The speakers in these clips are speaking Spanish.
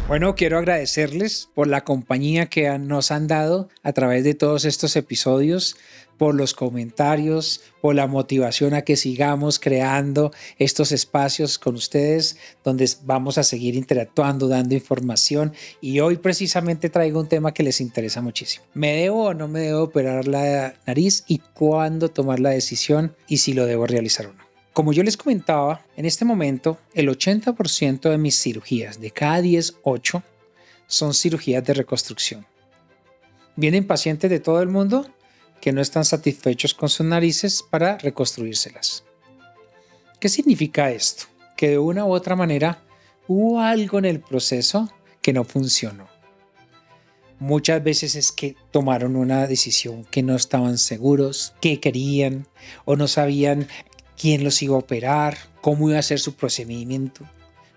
Bueno, quiero agradecerles por la compañía que nos han dado a través de todos estos episodios, por los comentarios, por la motivación a que sigamos creando estos espacios con ustedes donde vamos a seguir interactuando, dando información, y hoy precisamente traigo un tema que les interesa muchísimo. ¿Me debo o no me debo operar la nariz y cuándo tomar la decisión y si lo debo realizar o no? Como yo les comentaba, en este momento el 80% de mis cirugías, de cada 10, 8 son cirugías de reconstrucción. Vienen pacientes de todo el mundo que no están satisfechos con sus narices para reconstruírselas. ¿Qué significa esto? Que de una u otra manera hubo algo en el proceso que no funcionó. Muchas veces es que tomaron una decisión que no estaban seguros, qué querían o no sabían quién los iba a operar, cómo iba a ser su procedimiento.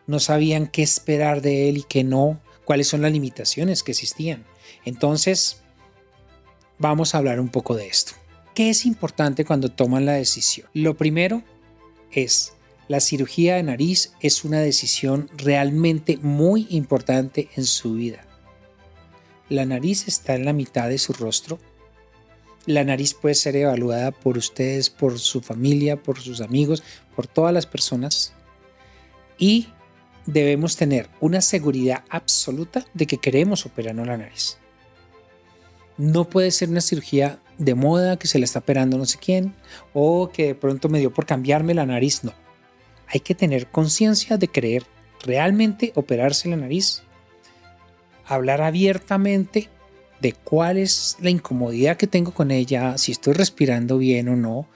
No sabían qué esperar de él y qué no, cuáles son las limitaciones que existían. Entonces, vamos a hablar un poco de esto. ¿Qué es importante cuando toman la decisión? Lo primero es, la cirugía de nariz es una decisión realmente muy importante en su vida. La nariz está en la mitad de su rostro. La nariz puede ser evaluada por ustedes, por su familia, por sus amigos, por todas las personas. Y debemos tener una seguridad absoluta de que queremos operarnos la nariz. No puede ser una cirugía de moda que se la está operando no sé quién o que de pronto me dio por cambiarme la nariz. No. Hay que tener conciencia de querer realmente operarse la nariz, hablar abiertamente de cuál es la incomodidad que tengo con ella, si estoy respirando bien o no,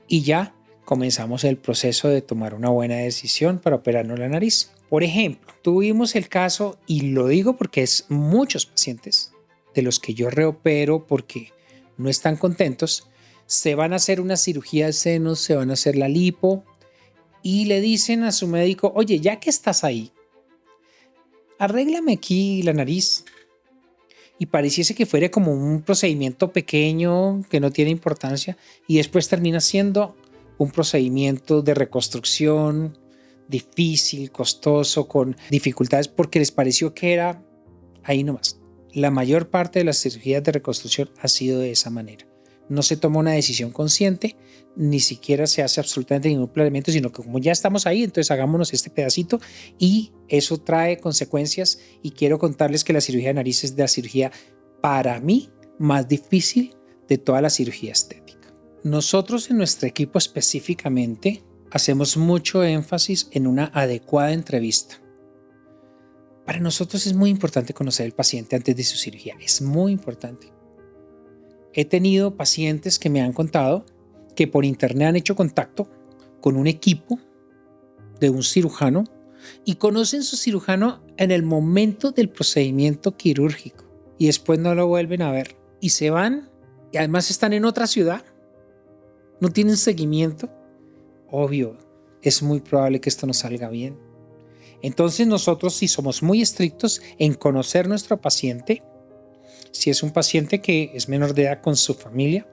y ya comenzamos el proceso de tomar una buena decisión para operarnos la nariz. Por ejemplo, tuvimos el caso, y lo digo porque es muchos pacientes de los que yo reopero porque no están contentos, se van a hacer una cirugía de senos, se van a hacer la lipo y le dicen a su médico, oye, ya que estás ahí, arréglame aquí la nariz. Y pareciese que fuera como un procedimiento pequeño que no tiene importancia y después termina siendo un procedimiento de reconstrucción difícil, costoso, con dificultades porque les pareció que era ahí nomás. La mayor parte de las cirugías de reconstrucción ha sido de esa manera. No se toma una decisión consciente, ni siquiera se hace absolutamente ningún planeamiento, sino que como ya estamos ahí, entonces hagámonos este pedacito y eso trae consecuencias. Y quiero contarles que la cirugía de nariz es la cirugía, para mí, más difícil de toda la cirugía estética. Nosotros en nuestro equipo específicamente hacemos mucho énfasis en una adecuada entrevista. Para nosotros es muy importante conocer al paciente antes de su cirugía, es muy importante. He tenido pacientes que me han contado que por internet han hecho contacto con un equipo de un cirujano y conocen su cirujano en el momento del procedimiento quirúrgico y después no lo vuelven a ver y se van y además están en otra ciudad, no tienen seguimiento. Obvio, es muy probable que esto no salga bien. Entonces nosotros sí somos muy estrictos en conocer nuestro paciente. Si es un paciente que es menor de edad, con su familia,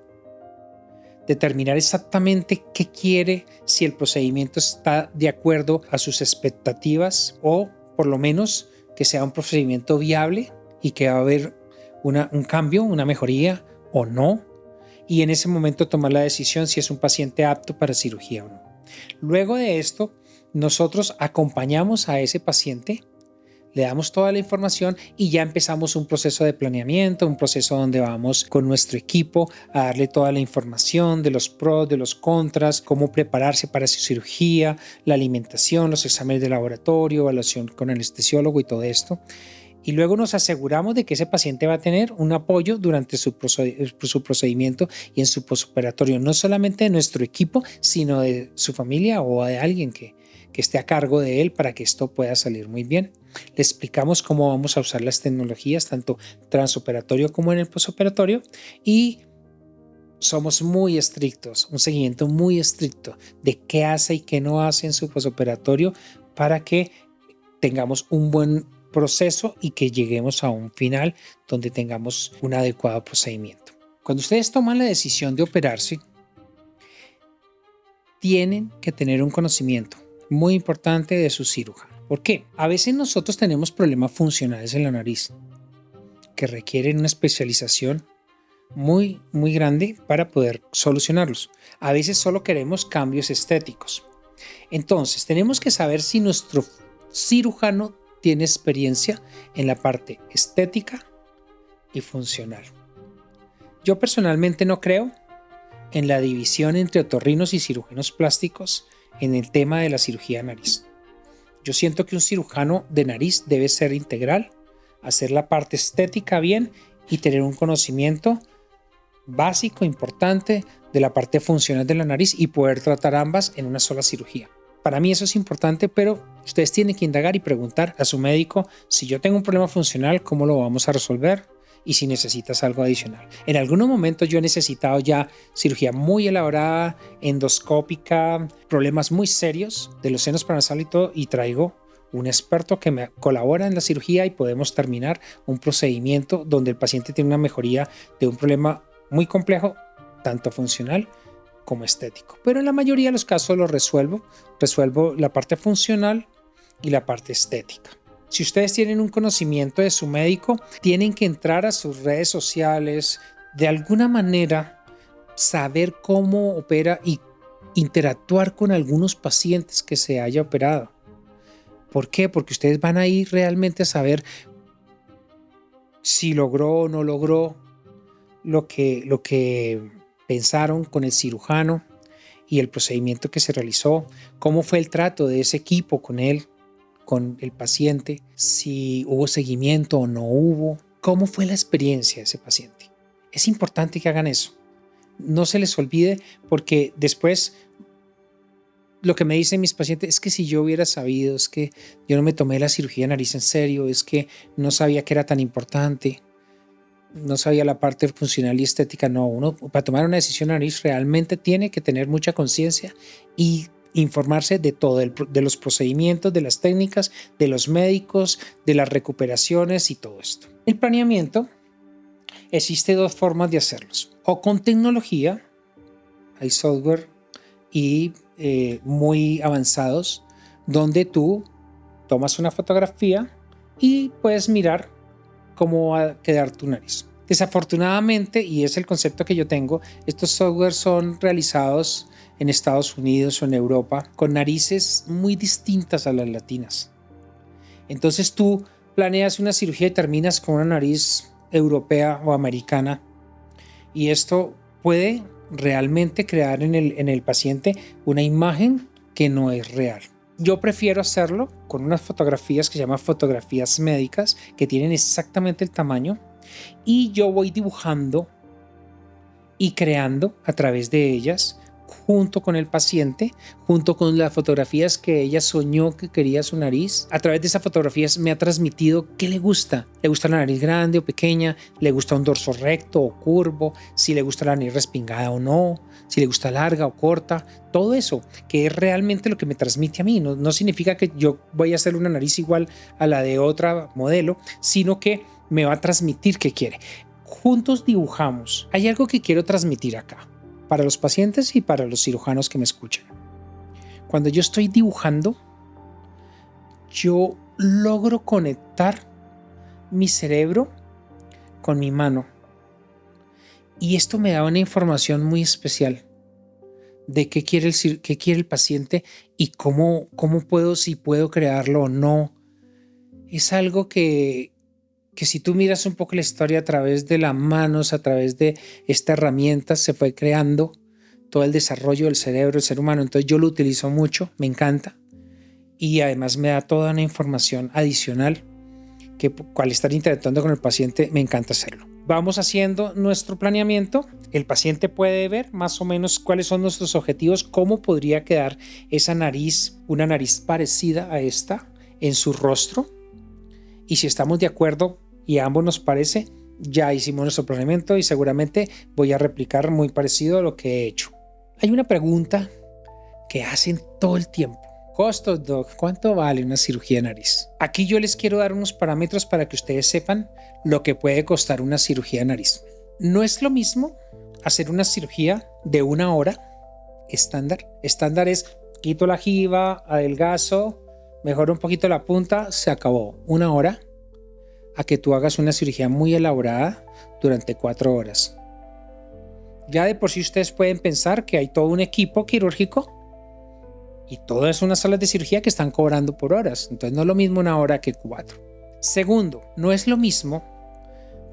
determinar exactamente qué quiere, si el procedimiento está de acuerdo a sus expectativas o por lo menos que sea un procedimiento viable y que va a haber un cambio, una mejoría o no, y en ese momento tomar la decisión si es un paciente apto para cirugía o no. Luego de esto, nosotros acompañamos a ese paciente, le damos toda la información y ya empezamos un proceso de planeamiento, un proceso donde vamos con nuestro equipo a darle toda la información de los pros, de los contras, cómo prepararse para su cirugía, la alimentación, los exámenes de laboratorio, evaluación con anestesiólogo y todo esto. Y luego nos aseguramos de que ese paciente va a tener un apoyo durante su procedimiento y en su postoperatorio, no solamente de nuestro equipo, sino de su familia o de alguien que esté a cargo de él para que esto pueda salir muy bien. Le explicamos cómo vamos a usar las tecnologías, tanto transoperatorio como en el postoperatorio, y somos muy estrictos, un seguimiento muy estricto de qué hace y qué no hace en su postoperatorio para que tengamos un buen proceso y que lleguemos a un final donde tengamos un adecuado procedimiento. Cuando ustedes toman la decisión de operarse, tienen que tener un conocimiento muy importante de su cirujano. ¿Por qué? A veces nosotros tenemos problemas funcionales en la nariz que requieren una especialización muy, muy grande para poder solucionarlos. A veces solo queremos cambios estéticos. Entonces, tenemos que saber si nuestro cirujano tiene experiencia en la parte estética y funcional. Yo personalmente no creo en la división entre otorrinos y cirujanos plásticos en el tema de la cirugía de nariz. Yo siento que un cirujano de nariz debe ser integral, hacer la parte estética bien y tener un conocimiento básico, importante de la parte funcional de la nariz y poder tratar ambas en una sola cirugía. Para mí eso es importante, pero ustedes tienen que indagar y preguntar a su médico si yo tengo un problema funcional, cómo lo vamos a resolver y si necesitas algo adicional. En algunos momentos yo he necesitado ya cirugía muy elaborada, endoscópica, problemas muy serios de los senos paranasales y todo, y traigo un experto que me colabora en la cirugía y podemos terminar un procedimiento donde el paciente tiene una mejoría de un problema muy complejo, tanto funcional como estético. Pero en la mayoría de los casos lo resuelvo la parte funcional y la parte estética. Si ustedes tienen un conocimiento de su médico, tienen que entrar a sus redes sociales, de alguna manera saber cómo opera y interactuar con algunos pacientes que se haya operado. ¿Por qué? Porque ustedes van a ir realmente a saber si logró o no logró lo que pensaron con el cirujano y el procedimiento que se realizó, cómo fue el trato de ese equipo con él, con el paciente, si hubo seguimiento o no hubo, cómo fue la experiencia de ese paciente. Es importante que hagan eso. No se les olvide, porque después lo que me dicen mis pacientes es que si yo hubiera sabido, es que yo no me tomé la cirugía de nariz en serio, es que no sabía que era tan importante, no sabía la parte funcional y estética. No, uno para tomar una decisión de nariz realmente tiene que tener mucha conciencia y informarse de todo, de los procedimientos, de las técnicas, de los médicos, de las recuperaciones y todo esto. El planeamiento, existe dos formas de hacerlos. O con tecnología, hay software y muy avanzados, donde tú tomas una fotografía y puedes mirar cómo va a quedar tu nariz. Desafortunadamente, y es el concepto que yo tengo, estos softwares son realizados en Estados Unidos o en Europa con narices muy distintas a las latinas. Entonces tú planeas una cirugía y terminas con una nariz europea o americana, y esto puede realmente crear en el paciente una imagen que no es real. Yo prefiero hacerlo con unas fotografías que se llaman fotografías médicas, que tienen exactamente el tamaño, y yo voy dibujando y creando a través de ellas, junto con el paciente, junto con las fotografías que ella soñó que quería su nariz. A través de esas fotografías me ha transmitido qué le gusta. ¿Le gusta la nariz grande o pequeña? ¿Le gusta un dorso recto o curvo? ¿Si le gusta la nariz respingada o no? ¿Si le gusta larga o corta? Todo eso, que es realmente lo que me transmite a mí. No significa que yo voy a hacer una nariz igual a la de otra modelo, sino que me va a transmitir qué quiere. Juntos dibujamos. Hay algo que quiero transmitir acá, para los pacientes y para los cirujanos que me escuchan. Cuando yo estoy dibujando, yo logro conectar mi cerebro con mi mano. Y esto me da una información muy especial de qué quiere el paciente y cómo puedo, si puedo crearlo o no. Es algo que si tú miras un poco la historia a través de las manos, a través de esta herramienta, se fue creando todo el desarrollo del cerebro del ser humano. Entonces yo lo utilizo mucho, me encanta, y además me da toda una información adicional que al estar interactuando con el paciente me encanta hacerlo. Vamos haciendo nuestro planeamiento. El paciente puede ver más o menos cuáles son nuestros objetivos, cómo podría quedar esa nariz, una nariz parecida a esta en su rostro. Y si estamos de acuerdo y a ambos nos parece, ya hicimos nuestro planeamiento y seguramente voy a replicar muy parecido a lo que he hecho. Hay una pregunta que hacen todo el tiempo. Costos, doc, ¿cuánto vale una cirugía de nariz? Aquí yo les quiero dar unos parámetros para que ustedes sepan lo que puede costar una cirugía de nariz. No es lo mismo hacer una cirugía de 1 hora estándar. Estándar es quito la jiba, adelgazo, mejora un poquito la punta, se acabó. 1 hora a que tú hagas una cirugía muy elaborada durante 4 horas. Ya de por sí ustedes pueden pensar que hay todo un equipo quirúrgico y todas unas salas de cirugía que están cobrando por horas. Entonces no es lo mismo 1 hora que 4. Segundo, no es lo mismo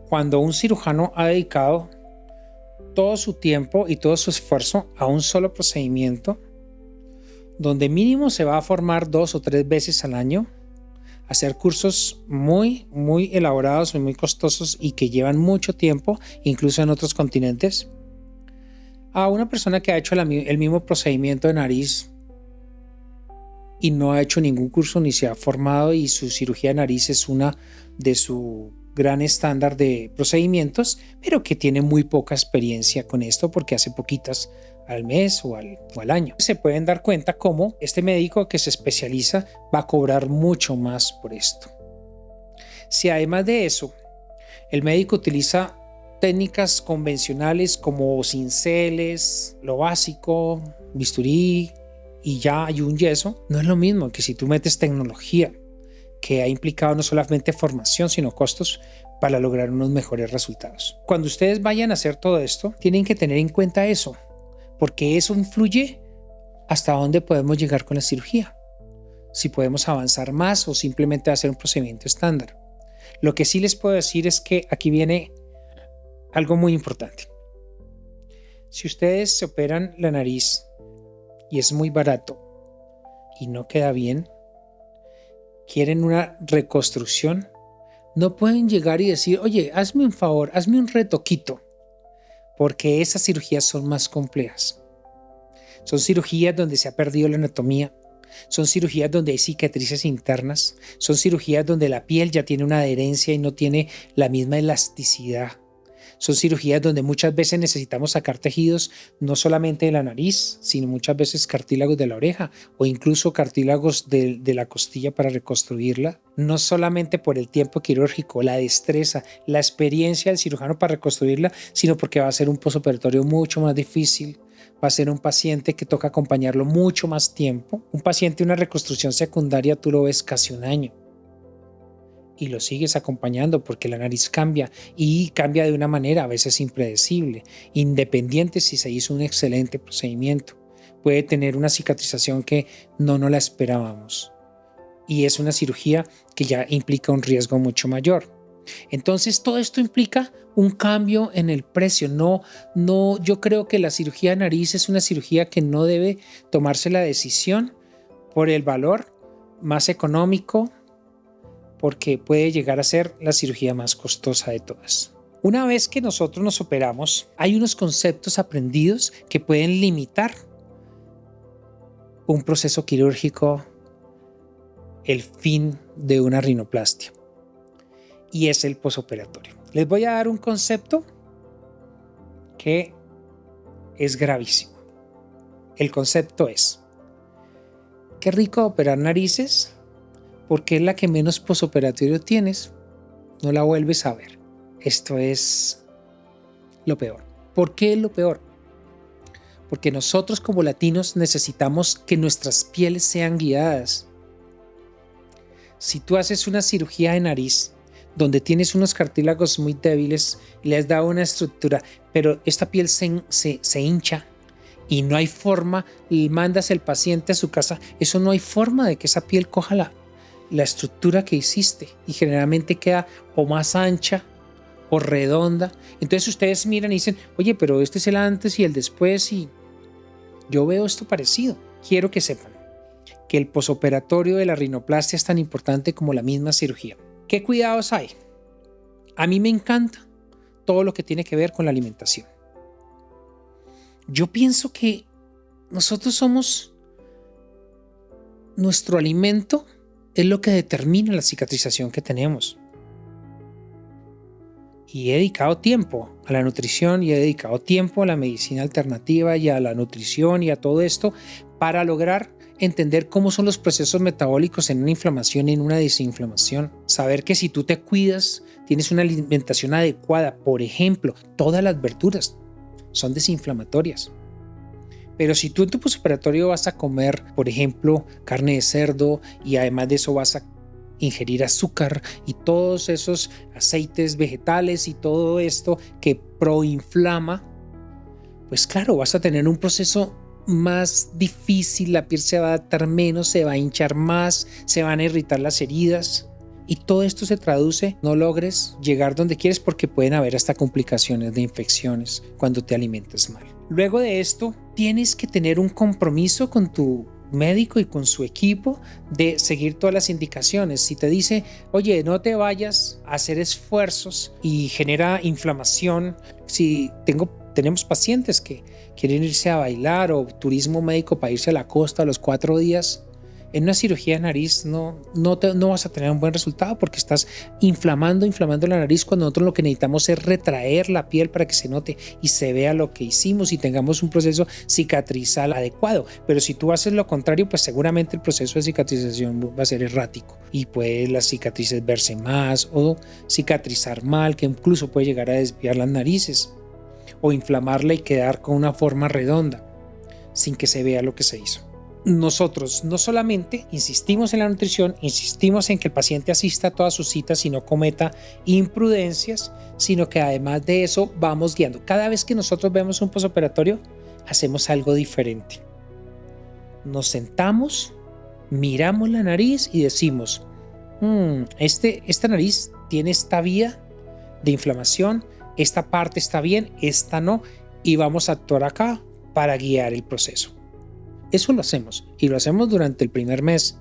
cuando un cirujano ha dedicado todo su tiempo y todo su esfuerzo a un solo procedimiento, donde mínimo se va a formar 2 o 3 veces al año, hacer cursos muy elaborados y muy costosos y que llevan mucho tiempo, incluso en otros continentes, a una persona que ha hecho el mismo procedimiento de nariz y no ha hecho ningún curso ni se ha formado, y su cirugía de nariz es una de su gran estándar de procedimientos, pero que tiene muy poca experiencia con esto porque hace poquitas al mes o al año. Se pueden dar cuenta cómo este médico que se especializa va a cobrar mucho más por esto. Si además de eso el médico utiliza técnicas convencionales como cinceles, lo básico, bisturí y ya hay un yeso, no es lo mismo que si tú metes tecnología que ha implicado no solamente formación sino costos para lograr unos mejores resultados. Cuando ustedes vayan a hacer todo esto, tienen que tener en cuenta eso, porque eso influye hasta dónde podemos llegar con la cirugía, si podemos avanzar más o simplemente hacer un procedimiento estándar. Lo que sí les puedo decir es que aquí viene algo muy importante. Si ustedes se operan la nariz y es muy barato y no queda bien, quieren una reconstrucción, no pueden llegar y decir, oye, hazme un favor, hazme un retoquito, porque esas cirugías son más complejas. Son cirugías donde se ha perdido la anatomía, son cirugías donde hay cicatrices internas, son cirugías donde la piel ya tiene una adherencia y no tiene la misma elasticidad. Son cirugías donde muchas veces necesitamos sacar tejidos no solamente de la nariz, sino muchas veces cartílagos de la oreja o incluso cartílagos de la costilla para reconstruirla. No solamente por el tiempo quirúrgico, la destreza, la experiencia del cirujano para reconstruirla, sino porque va a ser un postoperatorio mucho más difícil. Va a ser un paciente que toca acompañarlo mucho más tiempo. Un paciente, una reconstrucción secundaria, tú lo ves casi 1 año. Y lo sigues acompañando porque la nariz cambia y cambia de una manera a veces impredecible, independiente si se hizo un excelente procedimiento. Puede tener una cicatrización que no la esperábamos y es una cirugía que ya implica un riesgo mucho mayor. Entonces todo esto implica un cambio en el precio. Yo creo que la cirugía de nariz es una cirugía que no debe tomarse la decisión por el valor más económico, porque puede llegar a ser la cirugía más costosa de todas. Una vez que nosotros nos operamos, hay unos conceptos aprendidos que pueden limitar un proceso quirúrgico, el fin de una rinoplastia, y es el posoperatorio. Les voy a dar un concepto que es gravísimo. El concepto es: qué rico operar narices, porque es la que menos posoperatorio tienes, no la vuelves a ver. Esto es lo peor. ¿Por qué es lo peor? Porque nosotros como latinos necesitamos que nuestras pieles sean guiadas. Si tú haces una cirugía de nariz donde tienes unos cartílagos muy débiles, le has dado una estructura, pero esta piel se hincha y no hay forma, y mandas el paciente a su casa, eso no hay forma de que esa piel coja la estructura que hiciste, y generalmente queda o más ancha o redonda. Entonces ustedes miran y dicen, oye, pero este es el antes y el después, y yo veo esto parecido. Quiero que sepan que el posoperatorio de la rinoplastia es tan importante como la misma cirugía. ¿Qué cuidados hay? A mí me encanta todo lo que tiene que ver con la alimentación. Yo pienso que nosotros somos, nuestro alimento es lo que determina la cicatrización que tenemos. Y he dedicado tiempo a la nutrición y he dedicado tiempo a la medicina alternativa y a la nutrición y a todo esto para lograr entender cómo son los procesos metabólicos en una inflamación y en una desinflamación. Saber que si tú te cuidas, tienes una alimentación adecuada, por ejemplo, todas las verduras son desinflamatorias. Pero si tú en tu postoperatorio vas a comer, por ejemplo, carne de cerdo y además de eso vas a ingerir azúcar y todos esos aceites vegetales y todo esto que proinflama, pues claro, vas a tener un proceso más difícil, la piel se va a adaptar menos, se va a hinchar más, se van a irritar las heridas. Y todo esto se traduce, no logres llegar donde quieres porque pueden haber hasta complicaciones de infecciones cuando te alimentas mal. Luego de esto, tienes que tener un compromiso con tu médico y con su equipo de seguir todas las indicaciones. Si te dice, oye, no te vayas a hacer esfuerzos y genera inflamación, tenemos pacientes que quieren irse a bailar o turismo médico para irse a la costa a los 4 días, en una cirugía de nariz no vas a tener un buen resultado porque estás inflamando la nariz cuando nosotros lo que necesitamos es retraer la piel para que se note y se vea lo que hicimos y tengamos un proceso cicatrizal adecuado. Pero si tú haces lo contrario, pues seguramente el proceso de cicatrización va a ser errático y puede las cicatrices verse más o cicatrizar mal, que incluso puede llegar a desviar las narices o inflamarla y quedar con una forma redonda sin que se vea lo que se hizo. Nosotros no solamente insistimos en la nutrición, insistimos en que el paciente asista a todas sus citas y no cometa imprudencias, sino que además de eso vamos guiando. Cada vez que nosotros vemos un postoperatorio, hacemos algo diferente. Nos sentamos, miramos la nariz y decimos, esta nariz tiene esta vía de inflamación, esta parte está bien, esta no, y vamos a actuar acá para guiar el proceso. Eso lo hacemos y lo hacemos durante el primer mes.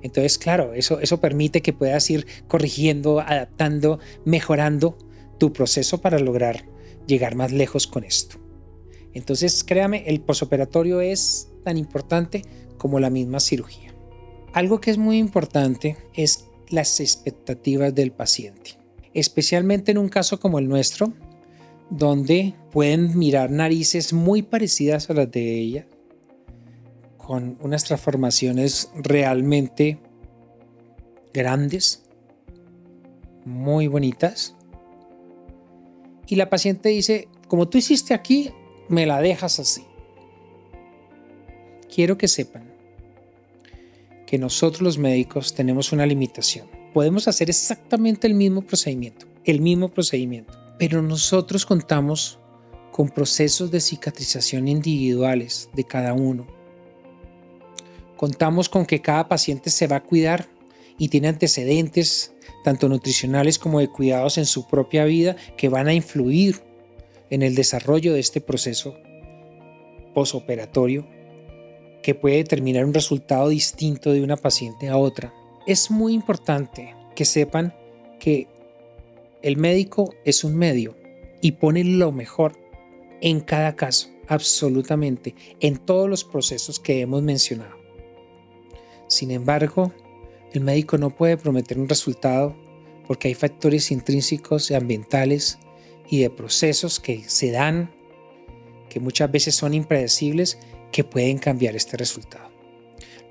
Entonces, claro, eso permite que puedas ir corrigiendo, adaptando, mejorando tu proceso para lograr llegar más lejos con esto. Entonces, créame, el postoperatorio es tan importante como la misma cirugía. Algo que es muy importante es las expectativas del paciente, especialmente en un caso como el nuestro, donde pueden mirar narices muy parecidas a las de ella, con unas transformaciones realmente grandes, muy bonitas. Y la paciente dice, como tú hiciste aquí, me la dejas así. Quiero que sepan que nosotros los médicos tenemos una limitación. Podemos hacer exactamente el mismo procedimiento, pero nosotros contamos con procesos de cicatrización individuales de cada uno. Contamos con que cada paciente se va a cuidar y tiene antecedentes, tanto nutricionales como de cuidados en su propia vida, que van a influir en el desarrollo de este proceso postoperatorio, que puede determinar un resultado distinto de una paciente a otra. Es muy importante que sepan que el médico es un medio y pone lo mejor en cada caso, absolutamente, en todos los procesos que hemos mencionado. Sin embargo, el médico no puede prometer un resultado porque hay factores intrínsecos y ambientales y de procesos que se dan, que muchas veces son impredecibles, que pueden cambiar este resultado.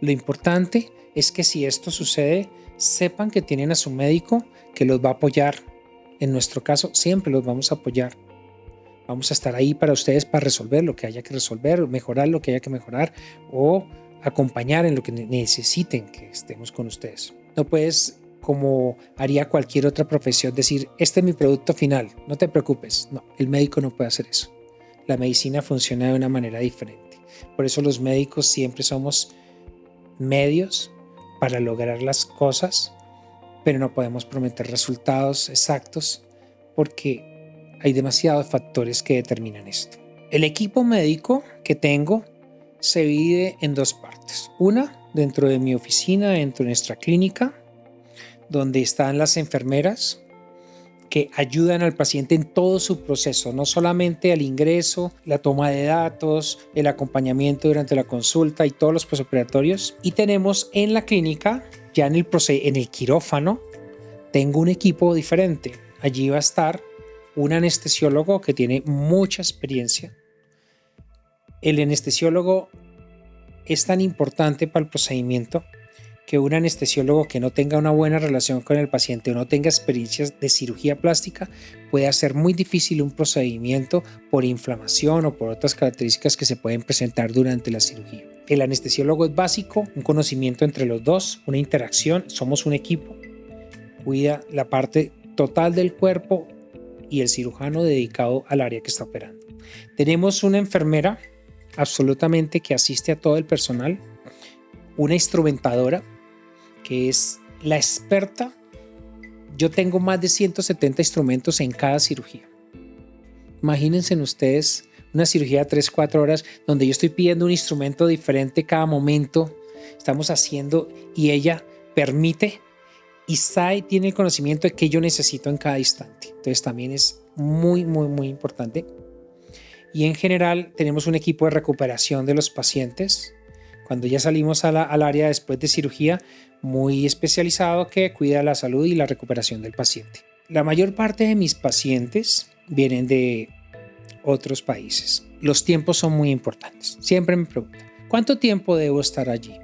Lo importante es que si esto sucede, sepan que tienen a su médico que los va a apoyar. En nuestro caso, siempre los vamos a apoyar. Vamos a estar ahí para ustedes para resolver lo que haya que resolver, mejorar lo que haya que mejorar o acompañar en lo que necesiten que estemos con ustedes. No puedes, como haría cualquier otra profesión, decir, este es mi producto final, no te preocupes. No, el médico no puede hacer eso. La medicina funciona de una manera diferente. Por eso los médicos siempre somos medios para lograr las cosas, pero no podemos prometer resultados exactos porque hay demasiados factores que determinan esto. El equipo médico que tengo se divide en dos partes. Una, dentro de mi oficina, dentro de nuestra clínica, donde están las enfermeras que ayudan al paciente en todo su proceso, no solamente al ingreso, la toma de datos, el acompañamiento durante la consulta y todos los postoperatorios. Y tenemos en la clínica, ya en el quirófano, tengo un equipo diferente. Allí va a estar un anestesiólogo que tiene mucha experiencia. El anestesiólogo es tan importante para el procedimiento que un anestesiólogo que no tenga una buena relación con el paciente o no tenga experiencias de cirugía plástica puede hacer muy difícil un procedimiento por inflamación o por otras características que se pueden presentar durante la cirugía. El anestesiólogo es básico, un conocimiento entre los dos, una interacción, somos un equipo, cuida la parte total del cuerpo y el cirujano dedicado al área que está operando. Tenemos una enfermera absolutamente que asiste a todo el personal, una instrumentadora que es la experta. Yo tengo más de 170 instrumentos en cada cirugía. Imagínense ustedes una cirugía de 3-4 horas donde yo estoy pidiendo un instrumento diferente cada momento, estamos haciendo y ella permite y tiene el conocimiento de qué yo necesito en cada instante. Entonces también es muy, muy, muy importante. Y en general tenemos un equipo de recuperación de los pacientes. Cuando ya salimos al área después de cirugía, muy especializado que cuida la salud y la recuperación del paciente. La mayor parte de mis pacientes vienen de otros países. Los tiempos son muy importantes. Siempre me preguntan, ¿cuánto tiempo debo estar allí?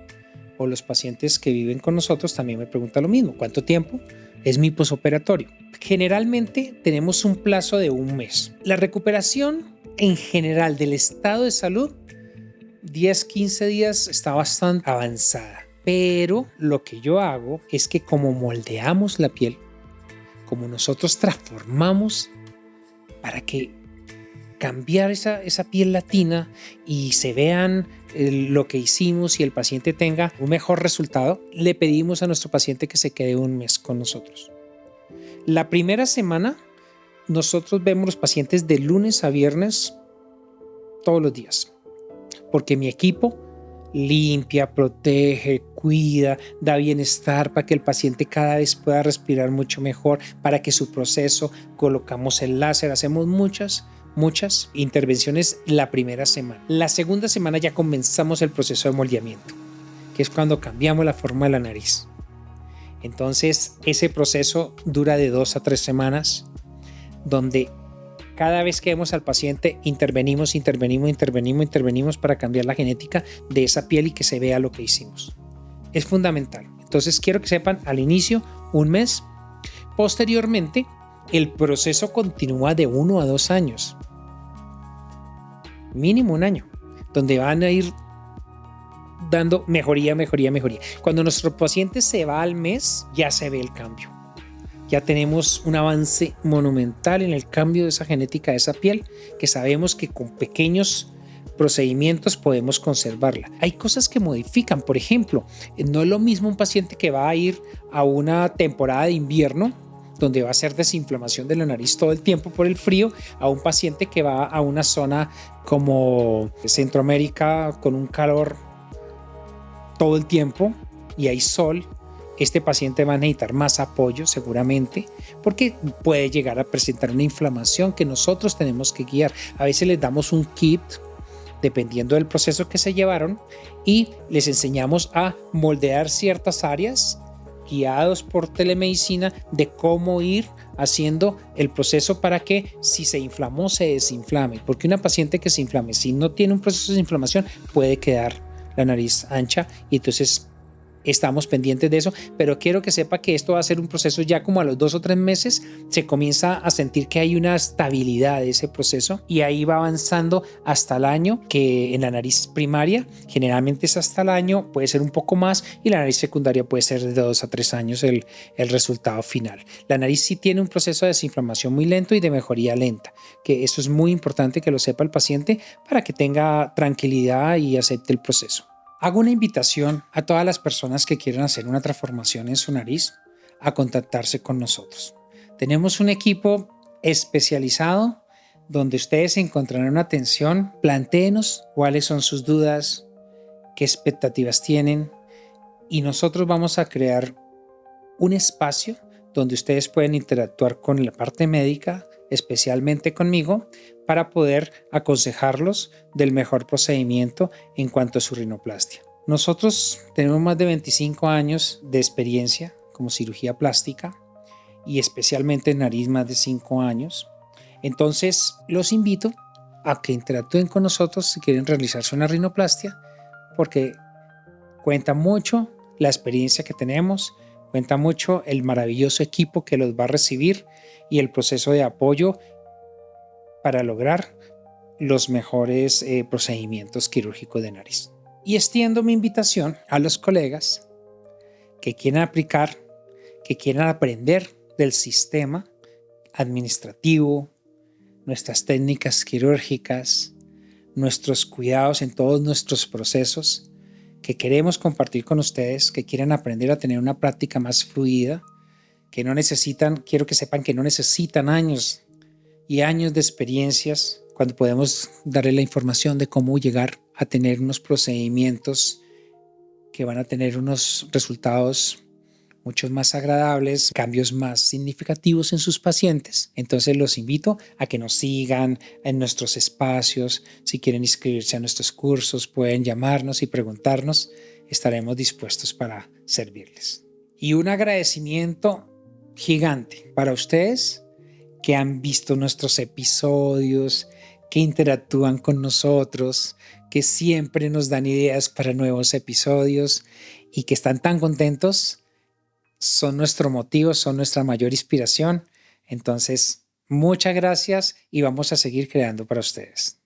O los pacientes que viven con nosotros también me preguntan lo mismo, ¿cuánto tiempo es mi posoperatorio? Generalmente tenemos un plazo de 1 mes. La recuperación en general del estado de salud, 10-15 días está bastante avanzada. Pero lo que yo hago es que como moldeamos la piel, como nosotros transformamos para que cambiar esa piel latina y se vean lo que hicimos y el paciente tenga un mejor resultado, le pedimos a nuestro paciente que se quede 1 mes con nosotros. La primera semana nosotros vemos los pacientes de lunes a viernes todos los días, porque mi equipo limpia, protege, cuida, da bienestar para que el paciente cada vez pueda respirar mucho mejor, para que su proceso, colocamos el láser, hacemos muchas intervenciones la primera semana. La segunda semana ya comenzamos el proceso de moldeamiento, que es cuando cambiamos la forma de la nariz. Entonces ese proceso dura de 2 a 3 semanas, donde cada vez que vemos al paciente intervenimos para cambiar la genética de esa piel y que se vea lo que hicimos. Es fundamental. Entonces quiero que sepan, al inicio 1 mes, posteriormente el proceso continúa de 1 a 2 años, mínimo 1 año, donde van a ir dando mejoría. Cuando nuestro paciente se va al mes, ya se ve el cambio. Ya tenemos un avance monumental en el cambio de esa genética de esa piel, que sabemos que con pequeños procedimientos podemos conservarla. Hay cosas que modifican, por ejemplo, no es lo mismo un paciente que va a ir a una temporada de invierno donde va a ser desinflamación de la nariz todo el tiempo por el frío, a un paciente que va a una zona como Centroamérica con un calor todo el tiempo y hay sol. Este paciente va a necesitar más apoyo seguramente porque puede llegar a presentar una inflamación que nosotros tenemos que guiar. A veces les damos un kit dependiendo del proceso que se llevaron y les enseñamos a moldear ciertas áreas guiados por telemedicina de cómo ir haciendo el proceso para que si se inflamó se desinflame, porque una paciente que se inflame si no tiene un proceso de inflamación puede quedar la nariz ancha y entonces estamos pendientes de eso, pero quiero que sepa que esto va a ser un proceso ya como a los 2 o 3 meses se comienza a sentir que hay una estabilidad de ese proceso y ahí va avanzando hasta el año, que en la nariz primaria generalmente es hasta el año, puede ser un poco más y la nariz secundaria puede ser de 2 a 3 años el resultado final. La nariz sí tiene un proceso de desinflamación muy lento y de mejoría lenta, que eso es muy importante que lo sepa el paciente para que tenga tranquilidad y acepte el proceso. Hago una invitación a todas las personas que quieran hacer una transformación en su nariz a contactarse con nosotros. Tenemos un equipo especializado donde ustedes encontrarán una atención. Plantéenos cuáles son sus dudas, qué expectativas tienen y nosotros vamos a crear un espacio donde ustedes pueden interactuar con la parte médica, especialmente conmigo, para poder aconsejarlos del mejor procedimiento en cuanto a su rinoplastia. Nosotros tenemos más de 25 años de experiencia como cirugía plástica y especialmente en nariz más de 5 años. Entonces los invito a que interactúen con nosotros si quieren realizarse una rinoplastia porque cuenta mucho la experiencia que tenemos, cuenta mucho el maravilloso equipo que los va a recibir y el proceso de apoyo para lograr los mejores procedimientos quirúrgicos de nariz. Y extiendo mi invitación a los colegas que quieran aplicar, que quieran aprender del sistema administrativo, nuestras técnicas quirúrgicas, nuestros cuidados en todos nuestros procesos, que queremos compartir con ustedes, que quieran aprender a tener una práctica más fluida, que no necesitan, quiero que sepan que no necesitan años y años de experiencias cuando podemos darle la información de cómo llegar a tener unos procedimientos que van a tener unos resultados mucho más agradables, cambios más significativos en sus pacientes. Entonces los invito a que nos sigan en nuestros espacios. Si quieren inscribirse a nuestros cursos, pueden llamarnos y preguntarnos. Estaremos dispuestos para servirles. Y un agradecimiento gigante para ustedes que han visto nuestros episodios, que interactúan con nosotros, que siempre nos dan ideas para nuevos episodios y que están tan contentos. Son nuestro motivo, son nuestra mayor inspiración. Entonces, muchas gracias y vamos a seguir creando para ustedes.